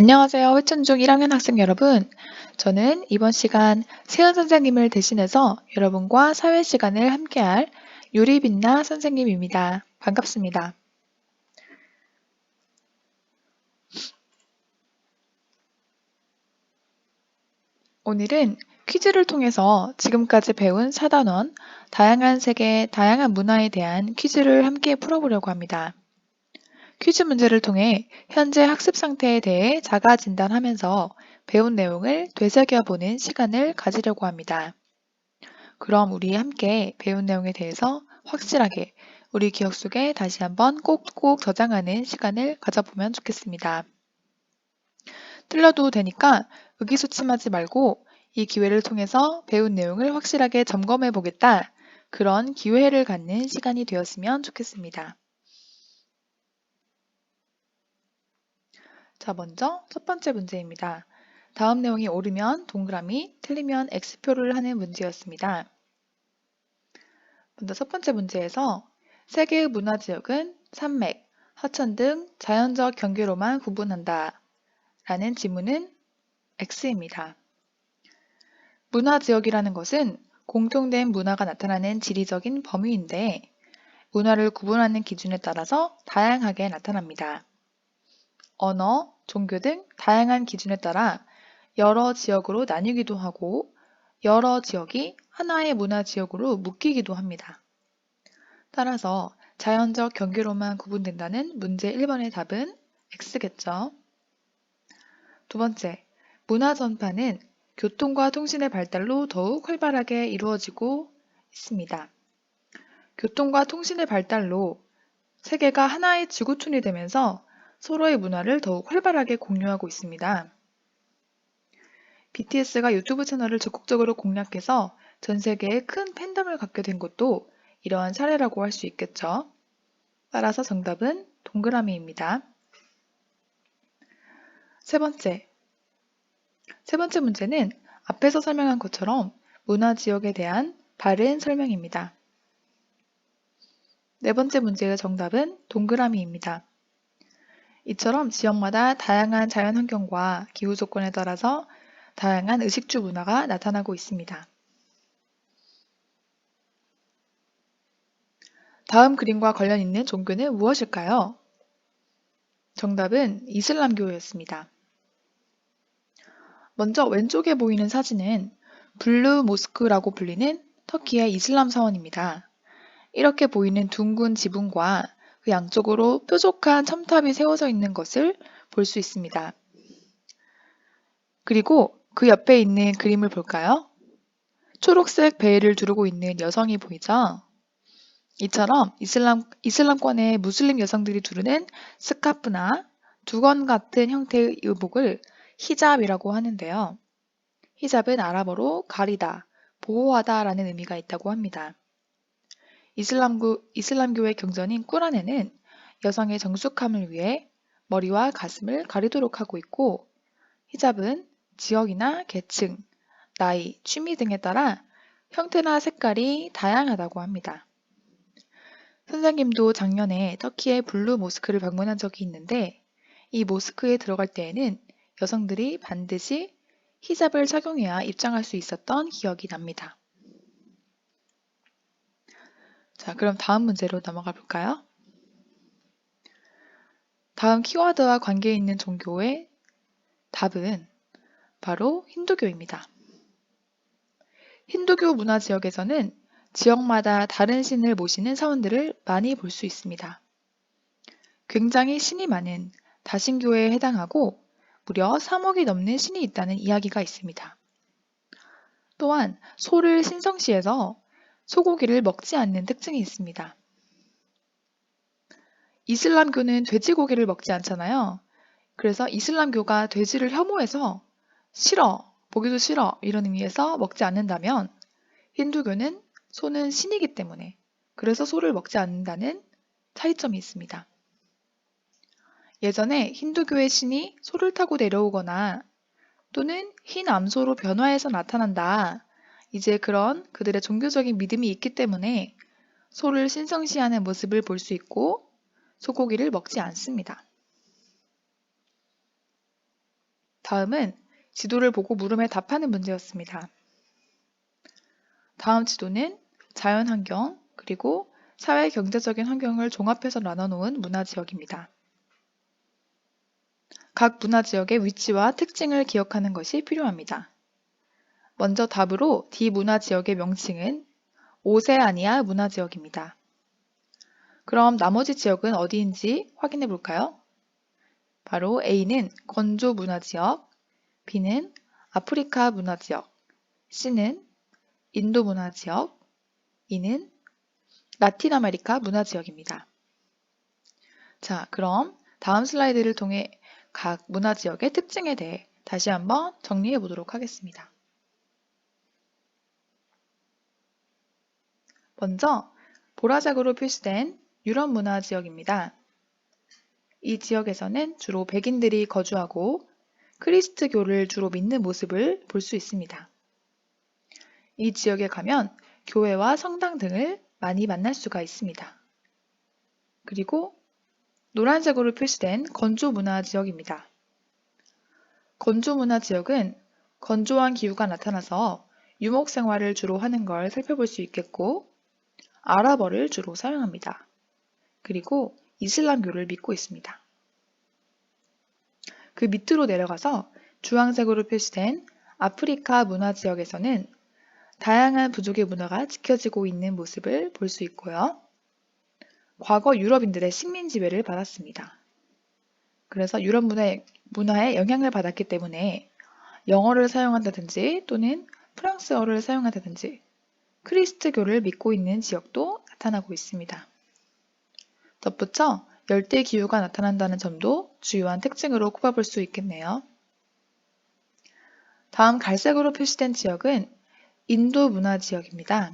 안녕하세요. 회춘 중 1학년 학생 여러분. 저는 이번 시간 세연 선생님을 대신해서 여러분과 사회 시간을 함께할 유리빛나 선생님입니다. 반갑습니다. 오늘은 퀴즈를 통해서 지금까지 배운 사단원, 다양한 세계, 다양한 문화에 대한 퀴즈를 함께 풀어보려고 합니다. 퀴즈 문제를 통해 현재 학습 상태에 대해 자가 진단하면서 배운 내용을 되새겨보는 시간을 가지려고 합니다. 그럼 우리 함께 배운 내용에 대해서 확실하게 우리 기억 속에 다시 한번 꼭꼭 저장하는 시간을 가져보면 좋겠습니다. 틀려도 되니까 의기소침하지 말고 이 기회를 통해서 배운 내용을 확실하게 점검해 보겠다. 그런 기회를 갖는 시간이 되었으면 좋겠습니다. 자, 먼저 첫 번째 문제입니다. 다음 내용이 옳으면 동그라미, 틀리면 X표를 하는 문제였습니다. 먼저 첫 번째 문제에서 세계의 문화 지역은 산맥, 하천 등 자연적 경계로만 구분한다. 라는 지문은 X입니다. 문화 지역이라는 것은 공통된 문화가 나타나는 지리적인 범위인데 문화를 구분하는 기준에 따라서 다양하게 나타납니다. 언어, 종교 등 다양한 기준에 따라 여러 지역으로 나뉘기도 하고 여러 지역이 하나의 문화 지역으로 묶이기도 합니다. 따라서 자연적 경계로만 구분된다는 문제 1번의 답은 X겠죠. 두 번째, 문화 전파는 교통과 통신의 발달로 더욱 활발하게 이루어지고 있습니다. 교통과 통신의 발달로 세계가 하나의 지구촌이 되면서 서로의 문화를 더욱 활발하게 공유하고 있습니다. BTS가 유튜브 채널을 적극적으로 공략해서 전 세계에 큰 팬덤을 갖게 된 것도 이러한 사례라고 할 수 있겠죠. 따라서 정답은 동그라미입니다. 세 번째 문제는 앞에서 설명한 것처럼 문화 지역에 대한 바른 설명입니다. 네 번째 문제의 정답은 동그라미입니다. 이처럼 지역마다 다양한 자연 환경과 기후 조건에 따라서 다양한 의식주 문화가 나타나고 있습니다. 다음 그림과 관련 있는 종교는 무엇일까요? 정답은 이슬람교였습니다. 먼저 왼쪽에 보이는 사진은 블루 모스크라고 불리는 터키의 이슬람 사원입니다. 이렇게 보이는 둥근 지붕과 그 양쪽으로 뾰족한 첨탑이 세워져 있는 것을 볼 수 있습니다. 그리고 그 옆에 있는 그림을 볼까요? 초록색 베일을 두르고 있는 여성이 보이죠? 이처럼 이슬람권의 무슬림 여성들이 두르는 스카프나 두건 같은 형태의 의복을 히잡이라고 하는데요. 히잡은 아랍어로 가리다, 보호하다 라는 의미가 있다고 합니다. 이슬람교의 경전인 꾸란에는 여성의 정숙함을 위해 머리와 가슴을 가리도록 하고 있고 히잡은 지역이나 계층, 나이, 취미 등에 따라 형태나 색깔이 다양하다고 합니다. 선생님도 작년에 터키의 블루 모스크를 방문한 적이 있는데 이 모스크에 들어갈 때에는 여성들이 반드시 히잡을 착용해야 입장할 수 있었던 기억이 납니다. 자, 그럼 다음 문제로 넘어가 볼까요? 다음 키워드와 관계 있는 종교의 답은 바로 힌두교입니다. 힌두교 문화 지역에서는 지역마다 다른 신을 모시는 사원들을 많이 볼 수 있습니다. 굉장히 신이 많은 다신교에 해당하고 무려 3억이 넘는 신이 있다는 이야기가 있습니다. 또한 소를 신성시해서 소고기를 먹지 않는 특징이 있습니다. 이슬람교는 돼지고기를 먹지 않잖아요. 그래서 이슬람교가 돼지를 혐오해서 싫어, 보기도 싫어 이런 의미에서 먹지 않는다면 힌두교는 소는 신이기 때문에 그래서 소를 먹지 않는다는 차이점이 있습니다. 예전에 힌두교의 신이 소를 타고 내려오거나 또는 흰 암소로 변화해서 나타난다. 이제 그런 그들의 종교적인 믿음이 있기 때문에 소를 신성시하는 모습을 볼 수 있고 소고기를 먹지 않습니다. 다음은 지도를 보고 물음에 답하는 문제였습니다. 다음 지도는 자연환경, 그리고 사회 경제적인 환경을 종합해서 나눠놓은 문화지역입니다. 각 문화지역의 위치와 특징을 기억하는 것이 필요합니다. 먼저 답으로 D 문화지역의 명칭은 오세아니아 문화지역입니다. 그럼 나머지 지역은 어디인지 확인해 볼까요? 바로 A는 건조 문화지역, B는 아프리카 문화지역, C는 인도 문화지역, E는 라틴 아메리카 문화지역입니다. 자, 그럼 다음 슬라이드를 통해 각 문화지역의 특징에 대해 다시 한번 정리해 보도록 하겠습니다. 먼저 보라색으로 표시된 유럽 문화지역입니다. 이 지역에서는 주로 백인들이 거주하고 크리스트교를 주로 믿는 모습을 볼 수 있습니다. 이 지역에 가면 교회와 성당 등을 많이 만날 수가 있습니다. 그리고 노란색으로 표시된 건조 문화 지역입니다. 건조 문화 지역은 건조한 기후가 나타나서 유목 생활을 주로 하는 걸 살펴볼 수 있겠고, 아랍어를 주로 사용합니다. 그리고 이슬람교를 믿고 있습니다. 그 밑으로 내려가서 주황색으로 표시된 아프리카 문화 지역에서는 다양한 부족의 문화가 지켜지고 있는 모습을 볼 수 있고요. 과거 유럽인들의 식민 지배를 받았습니다. 그래서 유럽 문화에 영향을 받았기 때문에 영어를 사용한다든지 또는 프랑스어를 사용한다든지 크리스트교를 믿고 있는 지역도 나타나고 있습니다. 덧붙여 열대 기후가 나타난다는 점도 주요한 특징으로 꼽아볼 수 있겠네요. 다음 갈색으로 표시된 지역은 인도 문화 지역입니다.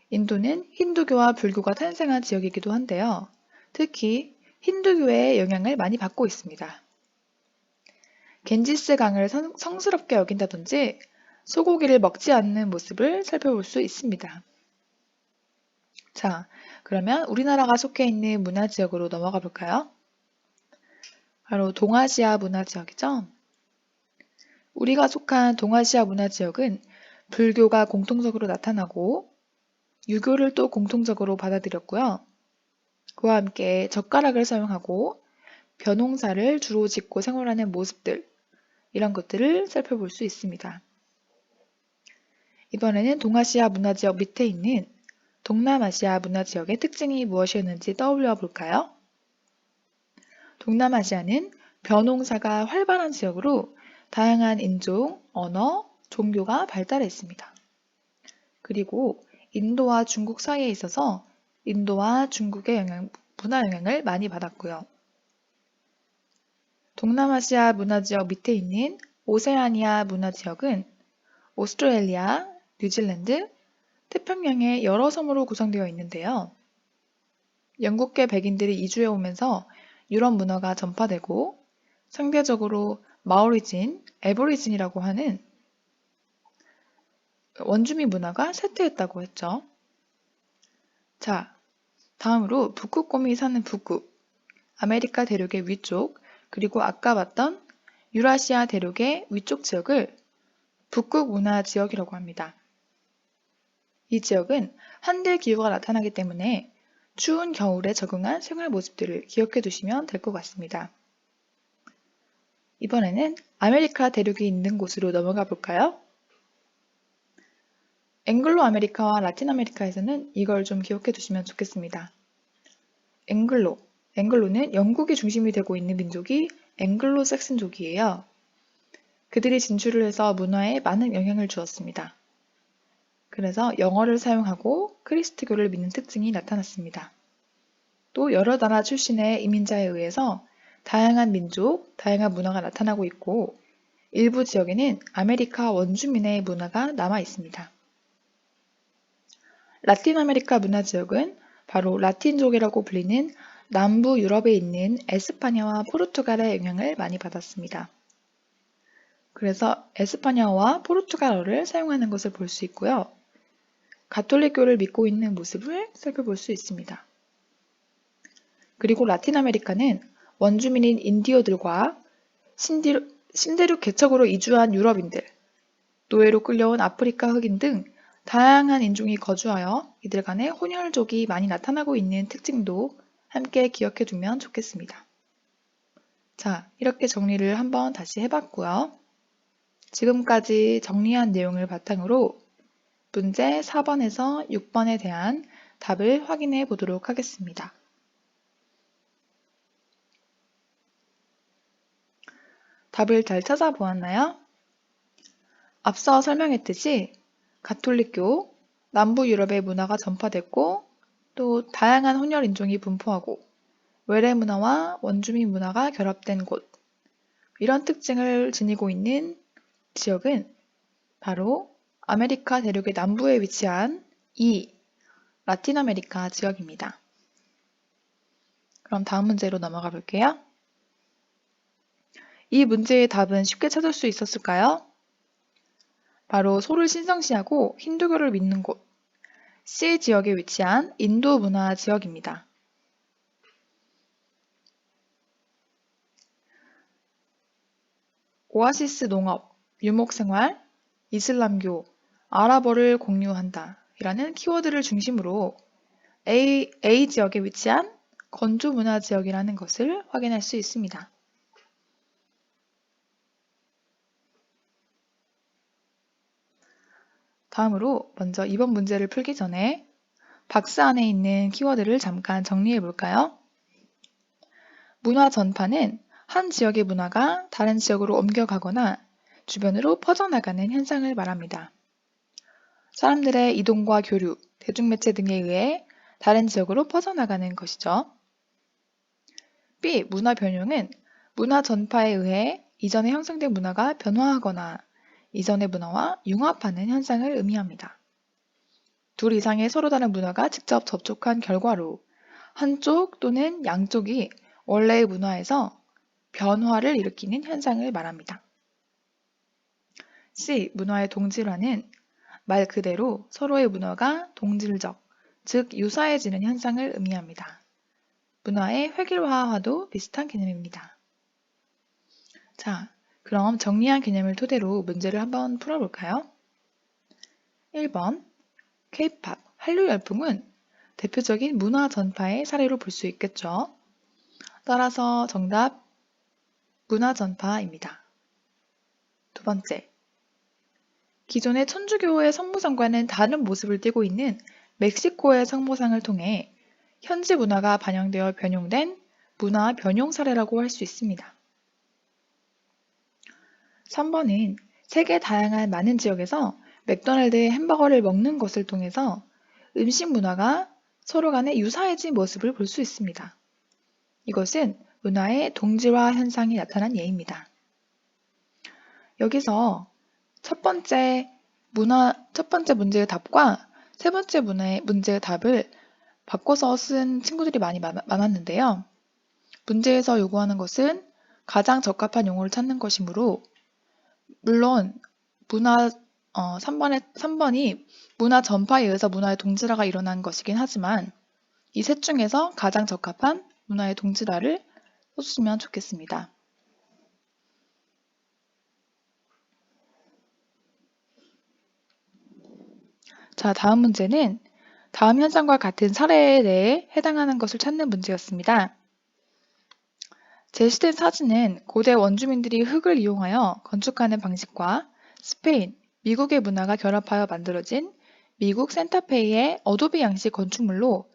인도는 힌두교와 불교가 탄생한 지역이기도 한데요. 특히 힌두교의 영향을 많이 받고 있습니다. 겐지스 강을 성스럽게 여긴다든지 소고기를 먹지 않는 모습을 살펴볼 수 있습니다. 자, 그러면 우리나라가 속해 있는 문화지역으로 넘어가 볼까요? 바로 동아시아 문화지역이죠. 우리가 속한 동아시아 문화지역은 불교가 공통적으로 나타나고 유교를 또 공통적으로 받아들였고요. 그와 함께 젓가락을 사용하고 벼농사를 주로 짓고 생활하는 모습들, 이런 것들을 살펴볼 수 있습니다. 이번에는 동아시아 문화지역 밑에 있는 동남아시아 문화지역의 특징이 무엇이었는지 떠올려 볼까요? 동남아시아는 벼농사가 활발한 지역으로 다양한 인종, 언어, 종교가 발달했습니다. 그리고 인도와 중국 사이에 있어서 인도와 중국의 문화 영향을 많이 받았고요. 동남아시아 문화지역 밑에 있는 오세아니아 문화지역은 오스트레일리아, 뉴질랜드, 태평양의 여러 섬으로 구성되어 있는데요. 영국계 백인들이 이주해 오면서 유럽 문화가 전파되고 상대적으로 마오리진, 애보리진이라고 하는 원주민 문화가 쇠퇴했다고 했죠. 자, 다음으로 북극곰이 사는 북극, 아메리카 대륙의 위쪽, 그리고 아까 봤던 유라시아 대륙의 위쪽 지역을 북극 문화 지역이라고 합니다. 이 지역은 한대 기후가 나타나기 때문에 추운 겨울에 적응한 생활 모습들을 기억해 두시면 될 것 같습니다. 이번에는 아메리카 대륙이 있는 곳으로 넘어가 볼까요? 앵글로 아메리카와 라틴 아메리카에서는 이걸 좀 기억해 두시면 좋겠습니다. 앵글로는 영국이 중심이 되고 있는 민족이 앵글로 삭슨족이에요. 그들이 진출을 해서 문화에 많은 영향을 주었습니다. 그래서 영어를 사용하고 크리스트교를 믿는 특징이 나타났습니다. 또 여러 나라 출신의 이민자에 의해서 다양한 민족, 다양한 문화가 나타나고 있고 일부 지역에는 아메리카 원주민의 문화가 남아 있습니다. 라틴 아메리카 문화 지역은 바로 라틴족이라고 불리는 남부 유럽에 있는 에스파냐와 포르투갈의 영향을 많이 받았습니다. 그래서 에스파냐어와 포르투갈어를 사용하는 것을 볼 수 있고요. 가톨릭교를 믿고 있는 모습을 살펴볼 수 있습니다. 그리고 라틴 아메리카는 원주민인 인디어들과 신대륙 개척으로 이주한 유럽인들, 노예로 끌려온 아프리카 흑인 등 다양한 인종이 거주하여 이들 간의 혼혈족이 많이 나타나고 있는 특징도 함께 기억해 두면 좋겠습니다. 자, 이렇게 정리를 한번 다시 해봤고요. 지금까지 정리한 내용을 바탕으로 문제 4번에서 6번에 대한 답을 확인해 보도록 하겠습니다. 답을 잘 찾아보았나요? 앞서 설명했듯이 가톨릭교, 남부 유럽의 문화가 전파됐고 또 다양한 혼혈 인종이 분포하고 외래 문화와 원주민 문화가 결합된 곳, 이런 특징을 지니고 있는 지역은 바로 아메리카 대륙의 남부에 위치한 이 라틴 아메리카 지역입니다. 그럼 다음 문제로 넘어가 볼게요. 이 문제의 답은 쉽게 찾을 수 있었을까요? 바로 소를 신성시하고 힌두교를 믿는 곳, C 지역에 위치한 인도 문화 지역입니다. 오아시스 농업, 유목생활, 이슬람교, 아랍어를 공유한다 이라는 키워드를 중심으로 A 지역에 위치한 건조 문화 지역이라는 것을 확인할 수 있습니다. 다음으로 먼저 이번 문제를 풀기 전에 박스 안에 있는 키워드를 잠깐 정리해 볼까요? 문화 전파는 한 지역의 문화가 다른 지역으로 옮겨가거나 주변으로 퍼져나가는 현상을 말합니다. 사람들의 이동과 교류, 대중매체 등에 의해 다른 지역으로 퍼져나가는 것이죠. B. 문화 변형은 문화 전파에 의해 이전에 형성된 문화가 변화하거나 이전의 문화와 융합하는 현상을 의미합니다. 둘 이상의 서로 다른 문화가 직접 접촉한 결과로 한쪽 또는 양쪽이 원래의 문화에서 변화를 일으키는 현상을 말합니다. C. 문화의 동질화는 말 그대로 서로의 문화가 동질적, 즉 유사해지는 현상을 의미합니다. 문화의 획일화와도 비슷한 개념입니다. 자, 그럼 정리한 개념을 토대로 문제를 한번 풀어볼까요? 1번, K-팝, 한류 열풍은 대표적인 문화 전파의 사례로 볼 수 있겠죠. 따라서 정답 문화 전파입니다. 두 번째, 기존의 천주교의 성모상과는 다른 모습을 띠고 있는 멕시코의 성모상을 통해 현지 문화가 반영되어 변형된 문화 변형 사례라고 할 수 있습니다. 3번은 세계 다양한 많은 지역에서 맥도날드의 햄버거를 먹는 것을 통해서 음식 문화가 서로 간에 유사해진 모습을 볼 수 있습니다. 이것은 문화의 동질화 현상이 나타난 예입니다. 여기서 첫 번째 문제의 답과 세 번째 문제의 답을 바꿔서 쓴 친구들이 많이 많았는데요. 문제에서 요구하는 것은 가장 적합한 용어를 찾는 것이므로 물론 3번이 문화 전파에 의해서 문화의 동질화가 일어난 것이긴 하지만 이 셋 중에서 가장 적합한 문화의 동질화를 써주시면 좋겠습니다. 자, 다음 문제는 다음 현상과 같은 사례에 대해 해당하는 것을 찾는 문제였습니다. 제시된 사진은 고대 원주민들이 흙을 이용하여 건축하는 방식과 스페인, 미국의 문화가 결합하여 만들어진 미국 센타페이의 어도비 양식 건축물로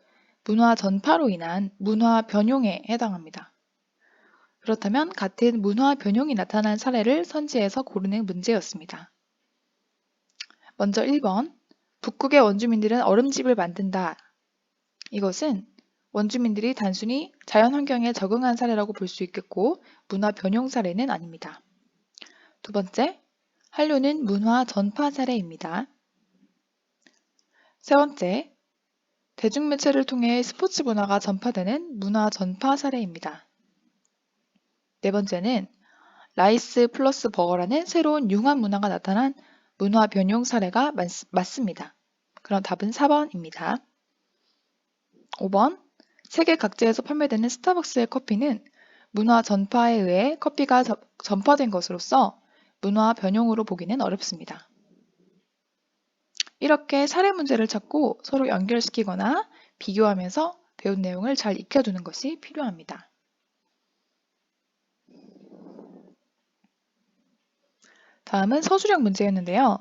문화 전파로 인한 문화 변형에 해당합니다. 그렇다면 같은 문화 변형이 나타난 사례를 선지해서 고르는 문제였습니다. 먼저 1번, 북극의 원주민들은 얼음집을 만든다. 이것은 원주민들이 단순히 자연환경에 적응한 사례라고 볼 수 있겠고 문화 변형 사례는 아닙니다. 두 번째, 한류는 문화 전파 사례입니다. 세 번째, 대중매체를 통해 스포츠 문화가 전파되는 문화 전파 사례입니다. 네 번째는 라이스 플러스 버거라는 새로운 융합 문화가 나타난 문화 변형 사례가 맞습니다. 그럼 답은 4번입니다. 5번, 세계 각지에서 판매되는 스타벅스의 커피는 문화 전파에 의해 커피가 전파된 것으로서 문화 변형으로 보기는 어렵습니다. 이렇게 사례 문제를 찾고 서로 연결시키거나 비교하면서 배운 내용을 잘 익혀두는 것이 필요합니다. 다음은 서술형 문제였는데요.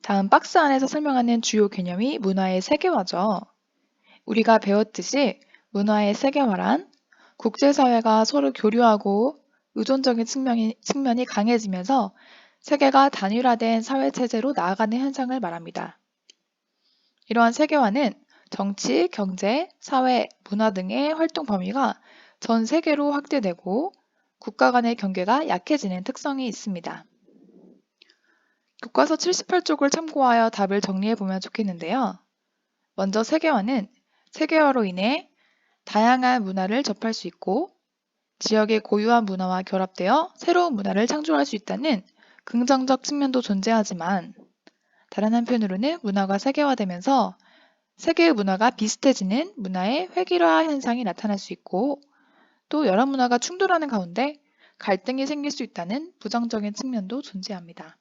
다음 박스 안에서 설명하는 주요 개념이 문화의 세계화죠. 우리가 배웠듯이 문화의 세계화란 국제사회가 서로 교류하고 의존적인 측면이 강해지면서 세계가 단일화된 사회체제로 나아가는 현상을 말합니다. 이러한 세계화는 정치, 경제, 사회, 문화 등의 활동 범위가 전 세계로 확대되고 국가 간의 경계가 약해지는 특성이 있습니다. 교과서 78쪽을 참고하여 답을 정리해보면 좋겠는데요. 먼저 세계화는 세계화로 인해 다양한 문화를 접할 수 있고 지역의 고유한 문화와 결합되어 새로운 문화를 창조할 수 있다는 긍정적 측면도 존재하지만 다른 한편으로는 문화가 세계화되면서 세계의 문화가 비슷해지는 문화의 획일화 현상이 나타날 수 있고 또 여러 문화가 충돌하는 가운데 갈등이 생길 수 있다는 부정적인 측면도 존재합니다.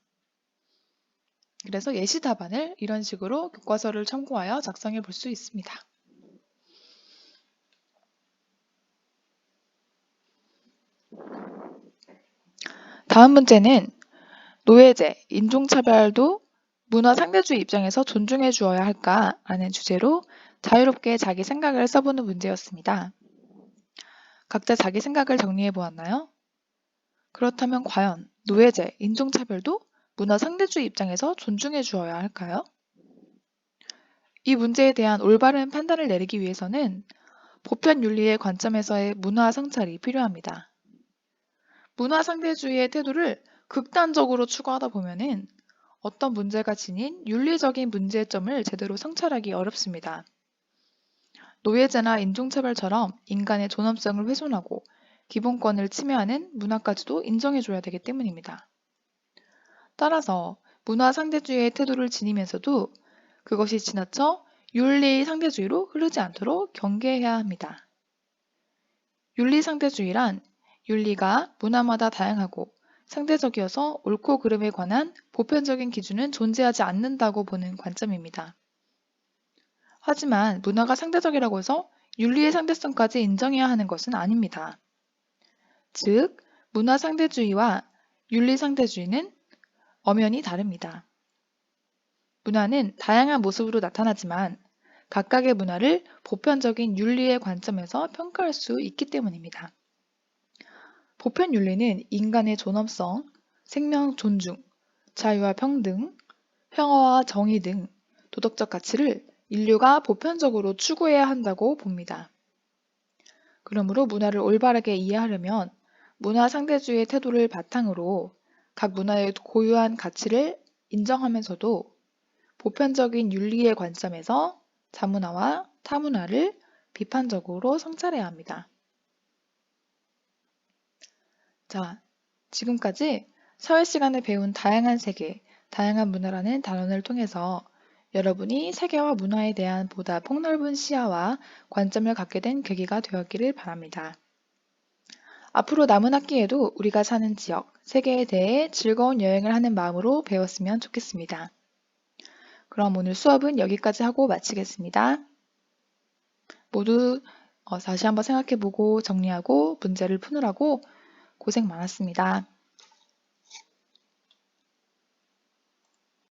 그래서 예시 답안을 이런 식으로 교과서를 참고하여 작성해 볼 수 있습니다. 다음 문제는 노예제, 인종차별도 문화 상대주의 입장에서 존중해 주어야 할까? 라는 주제로 자유롭게 자기 생각을 써보는 문제였습니다. 각자 자기 생각을 정리해 보았나요? 그렇다면 과연 노예제, 인종차별도 문화 상대주의 입장에서 존중해 주어야 할까요? 이 문제에 대한 올바른 판단을 내리기 위해서는 보편 윤리의 관점에서의 문화 성찰이 필요합니다. 문화 상대주의의 태도를 극단적으로 추구하다 보면은 어떤 문제가 지닌 윤리적인 문제점을 제대로 성찰하기 어렵습니다. 노예제나 인종차별처럼 인간의 존엄성을 훼손하고 기본권을 침해하는 문화까지도 인정해줘야 되기 때문입니다. 따라서 문화 상대주의의 태도를 지니면서도 그것이 지나쳐 윤리 상대주의로 흐르지 않도록 경계해야 합니다. 윤리 상대주의란 윤리가 문화마다 다양하고 상대적이어서 옳고 그름에 관한 보편적인 기준은 존재하지 않는다고 보는 관점입니다. 하지만 문화가 상대적이라고 해서 윤리의 상대성까지 인정해야 하는 것은 아닙니다. 즉, 문화 상대주의와 윤리 상대주의는 엄연히 다릅니다. 문화는 다양한 모습으로 나타나지만 각각의 문화를 보편적인 윤리의 관점에서 평가할 수 있기 때문입니다. 보편 윤리는 인간의 존엄성, 생명 존중, 자유와 평등, 평화와 정의 등 도덕적 가치를 인류가 보편적으로 추구해야 한다고 봅니다. 그러므로 문화를 올바르게 이해하려면 문화 상대주의의 태도를 바탕으로 각 문화의 고유한 가치를 인정하면서도 보편적인 윤리의 관점에서 자문화와 타문화를 비판적으로 성찰해야 합니다. 자, 지금까지 사회 시간에 배운 다양한 세계, 다양한 문화라는 단원을 통해서 여러분이 세계와 문화에 대한 보다 폭넓은 시야와 관점을 갖게 된 계기가 되었기를 바랍니다. 앞으로 남은 학기에도 우리가 사는 지역, 세계에 대해 즐거운 여행을 하는 마음으로 배웠으면 좋겠습니다. 그럼 오늘 수업은 여기까지 하고 마치겠습니다. 모두 다시 한번 생각해보고 정리하고 문제를 푸느라고 고생 많았습니다.